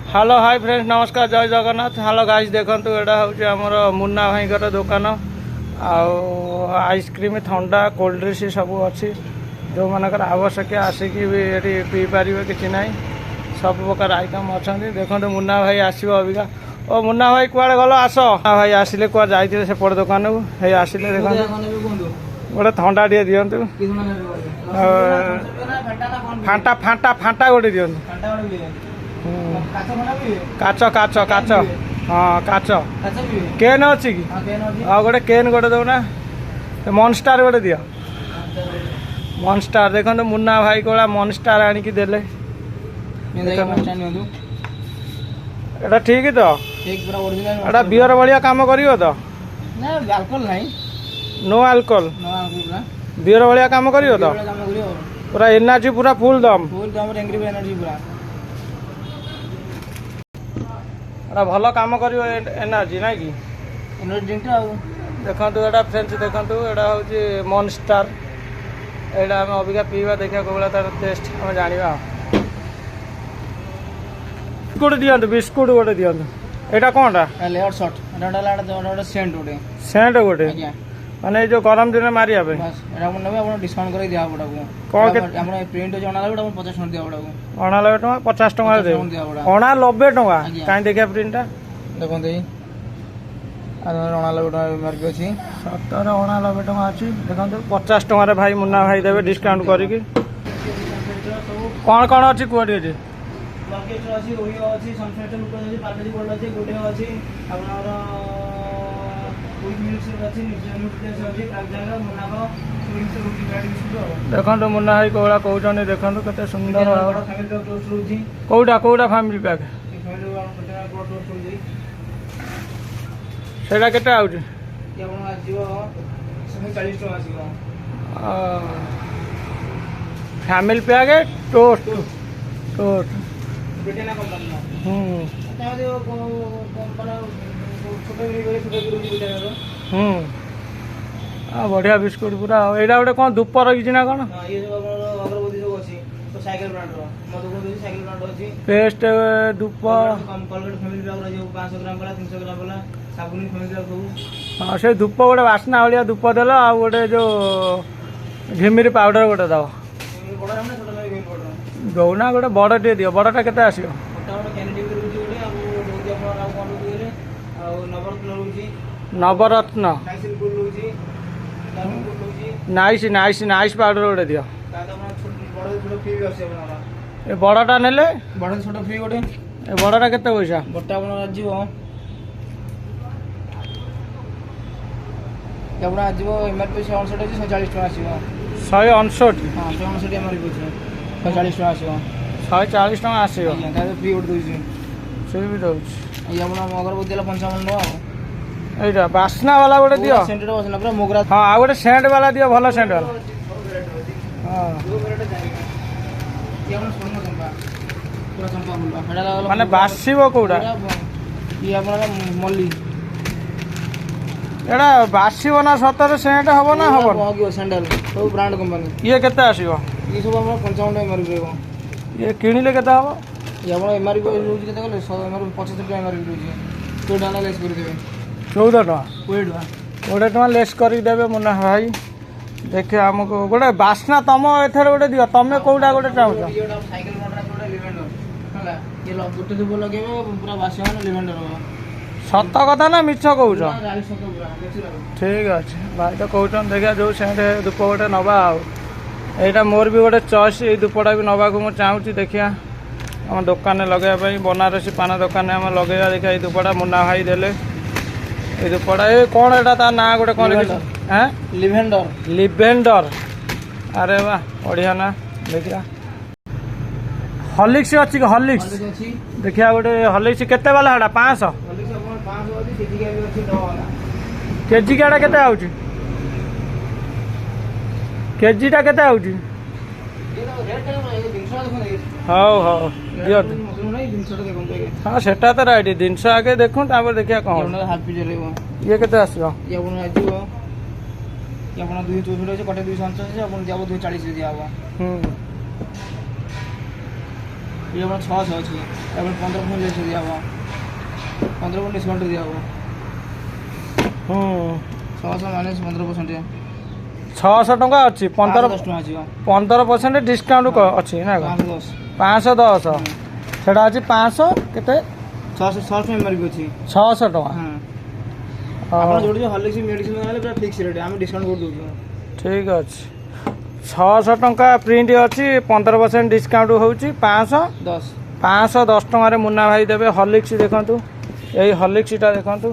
Hello hi friends नमस्कार जय Jagannath. Hello guys देखंतु एटा होची हमर मुन्ना भाईकर दुकान आइसक्रीम ठंडा कोल्ड ड्रिंक्स सब अच्छी जो मानकर आवश्यक आसिकी भी ये पी पारे कि ना सब प्रकार आइटम अच्छा देखो मुन्ना भाई आसो अबिका। ओ मुन्ना भाई कुआड़े गल आस भाई आसिले कुआ जाइए सेपट दुकान को हे आसिले देखो गोटे ठंडा टे दिंतु फांटा फांटा फांटा गोटे दिंतु काच काच काच हाँ काच केन अच्छी कि गोटे केन गोटे दौना मॉन्स्टर गोटे दियो मॉन्स्टर देखो मुन्ना भाई को मॉन्स्टर आणिकी देले एटा ठीक तो एटा बियर भाया काम करियो तो नो अल्कोहल बियर भाया काम करियो तो पूरा एनर्जी पूरा फुल दम एनर्जी पूरा एटा भल काम करियो एनर्जी ना कि एनर्जी देखो एटा फ्रेंड्स देखो एटा हूँ मॉन्स्टर एटा आम अबिका पीवा देखा कौला तार टेस्ट आम जाना बिस्कुट दियंतु बिस्कुट गोटे दियंतु एटा कोनटा लेयर शॉट एटा सेंट गोटे सेंट गोटे माने जो गरम दिन मारिया पे बस एटा मन नेबे आपण डिस्काउंट करै दिया पड़ाबो कोन के हमर प्रिंट जणा लागो 50 टका दिया पड़ाबो 90 टका 50 टका दे 90 टका काई देखिया प्रिंटटा देखो देई अरे 90 टका मार्क अछि 70 90 टका अछि देखो 50 टका रे भाई मुन्ना भाई देबे डिस्काउंट करी की कोन कोन अछि कोडी अछि मार्केट अछि ओहियो अछि सनसेट लुक अछि पार्टी बोल अछि गोटे अछि आपनर देखो मुन्ना भाई कौड़ा कहते देखो के सुंदर कौटा कौटा फैमिली पैक से फैमिली पैक टोस्ट टोस्ट बढ़िया बिस्कुट पूरा एटा गोटे कौन धूप रही ना कौन पेस्ट धूप हाँ से धूप गोटे बास्ना भाया धूप देल आ गोटे जो घिमिरी पाउडर गोटे दब दौना गोटे बड़ टे दियो बड़टा केते आसियो नवरत्न नाइस नाइस नाइस पाउडर गोटे दियो ए बड़टा नेले बड़ छोट फ्री गोटे ए बड़टा केते पैसा बड़टा आपण आजीव आपण आजीव एमआरपी 159 अछि 140 टका आसीबो 159 हां 159 एमआरपी अछि 140 टका आसीबो 140 टका आसीबो तारे फ्री गोटे दोछि से भी दोछि ये आपण अगरबत्ती 55 टका एटा बास्ना वाला गोटे दियो सेंटेड बास्ना पूरा मोगरा हां आ गोटे सेंट वाला दियो भलो सेंट वाला हां पूरा चंपा फुलबा हेडा माने बासीबो कोडा ये आपन मल्ली एटा बासीबो ना सतर सेंट हबो ना हबो होगियो सैंडल सब ब्रांड कंपनी ये केते आसीबो ये सब हमर 55 टका एमआरपी रहबो ये किनिले केते हबो ये हमर एमआरपी यूज केते गले 100 एमआरपी 75 टका एमआरपी रहउची तो डाला लेस कर देबे 14 टका 20 टका लेस करदेवे मुन्ना भाई देखिए आमको गोटे बास्ना तुम एथर गोटे दियो तुम कौटा गोटे चाहूँ सत कथा ना मिछ कौच ठीक अच्छे भाई तो कहते देखिए जो सेंट धूप गोटे नवा आईटा मोर भी गोटे चॉइस ये धूपटा भी नवा को मुझे चाहूँ देखिए आम दुकान लगे बनारसी पान दुकान आम लगे देखिए ये धूपटा मुन्ना भाई देले ये धूपटा ये कौन एटा ता ना गोटे कौन हाँ लिवेंडर लिवेंडर अरे वाह बढ़िया ना देखिया हॉर्लिक्स अच्छी हॉर्लिक्स देखिया गोटे हॉर्लिक्स केते वाला हेडा 500 केजी काटा केते आउची केजीटा केते आउची हाउ हाउ दियो हाँ सेटा तो राइट जिनस आगे देखूँ देखिए कौन ये केते आसो ये अपन आजिबो ये अपन 264 कटे 249 अपन दियाबो 240 दियाबो ये अपना 600 ଅଛି ତାପରେ 15% ଲେସ୍ ଦିଆହବ 15% ଡିସକାଉଣ୍ଟ ଦିଆହବ। 600 ମାଇନସ୍ 15% 600 ଟଙ୍କା ଅଛି 10 ଟଙ୍କା ଆସିବ 15% ଡିସକାଉଣ୍ଟ ଅଛି ନା 510 510 ସେଟା ଅଛି 500 କେତେ 600 ଏମଆରପି ଅଛି 600 ଟଙ୍କା। ଆପଣ ଯୋଉଠି ହର୍ଲିକ୍ସ ମେଡିସିନ ନେଲେ ପୁରା ଫିକ୍ସ ରେଟ୍ ଆମେ ଡିସକାଉଣ୍ଟ କରି ଦଉଛୁ। ଠିକ ଅଛି 600 ଟଙ୍କା ପ୍ରିଣ୍ଟ ଅଛି 15% ଡିସକାଉଣ୍ଟ ହେଉଛି 510 ଟଙ୍କାରେ ମୁନା ଭାଇ ଦେବେ। ହର୍ଲିକ୍ସ ଦେଖନ୍ତୁ ଏଇ ହର୍ଲିକ୍ସଟା ଦେଖନ୍ତୁ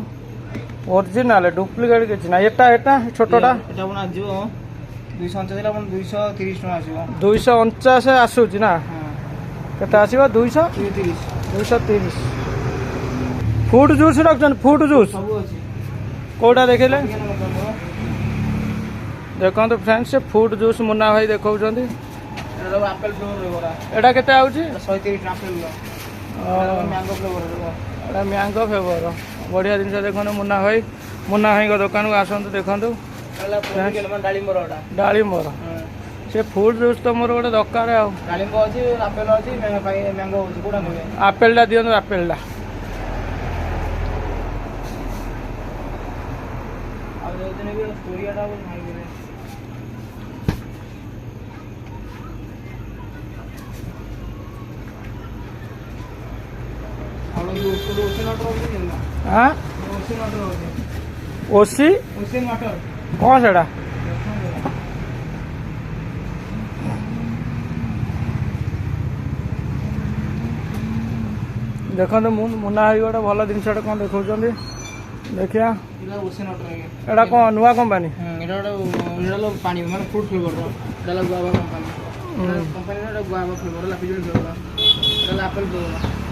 ଓରିଜିନାଲ ଡୁପ୍ଲିକେଟ୍ କିଛି ନା ଏଟା ଛୋଟଟା এটা ଆପଣ ଆସିବ 249 ଆପଣ 230 ଟଙ୍କା ଆସିବ 249 ଆସୁଛି ନା କେତେ ଆସିବ 230 ଫ୍ରୁଟ୍ ଜୁସ୍ ରଖୁଛନ୍ତି ଫ୍ରୁଟ୍ ଜୁସ୍ ସବୁ ଅଛି କୋଉଟା ଦେଖିଲେ ଦେଖନ୍ତୁ ଫ୍ରେଣ୍ଡସ୍ ସେ ଫ୍ରୁଟ୍ ଜୁସ୍ ମୁନା ଭାଇ ଦେଖାଉଛନ୍ତି। এটা আপেল ফ্লেভার ରହିବ ଏଟା କେତେ ଆଉଛି 130 ଆପେଲ ମ୍ୟାଙ୍ଗୋ ଫ୍ଲେଭର ଏଟା ମ୍ୟାଙ୍ଗୋ ଫ୍ଲେଭର ବଢ଼ିଆ ଜିନିଷ ଦେଖନ୍ତୁ ମୁନା ଭାଇଙ୍କ ଦୋକାନକୁ ଆସନ୍ତୁ ଦେଖନ୍ତୁ ଡାଳିମ୍ବର ସେ ଫ୍ରୁଟ୍ ଜୁସ୍ ତ ମୋର ଗୋଟେ ଦରକାର ଆଉ ଡାଳିମ୍ବ ଅଛି ଆପେଲ ଅଛି ମ୍ୟାଙ୍ଗୋ ଅଛି କୋଉଟା ନେବେ ଆପେଲଟା ଦିଅନ୍ତୁ ଆପେଲଟା ଆଉ ଯଦି ନେବେ ଷ୍ଟୋରିଆଟା ଭାଙ୍ଗିବେ हाँ ओसी कौन सेटा देखो मुना भाई गोटे भल जिनसा कौन देखा देखिया एटा कौन नुआ कंपानी पानी माने fruit flavour guava company company guava flavour पिजुली फ्लेवर एटा एप्पल फ्लेवर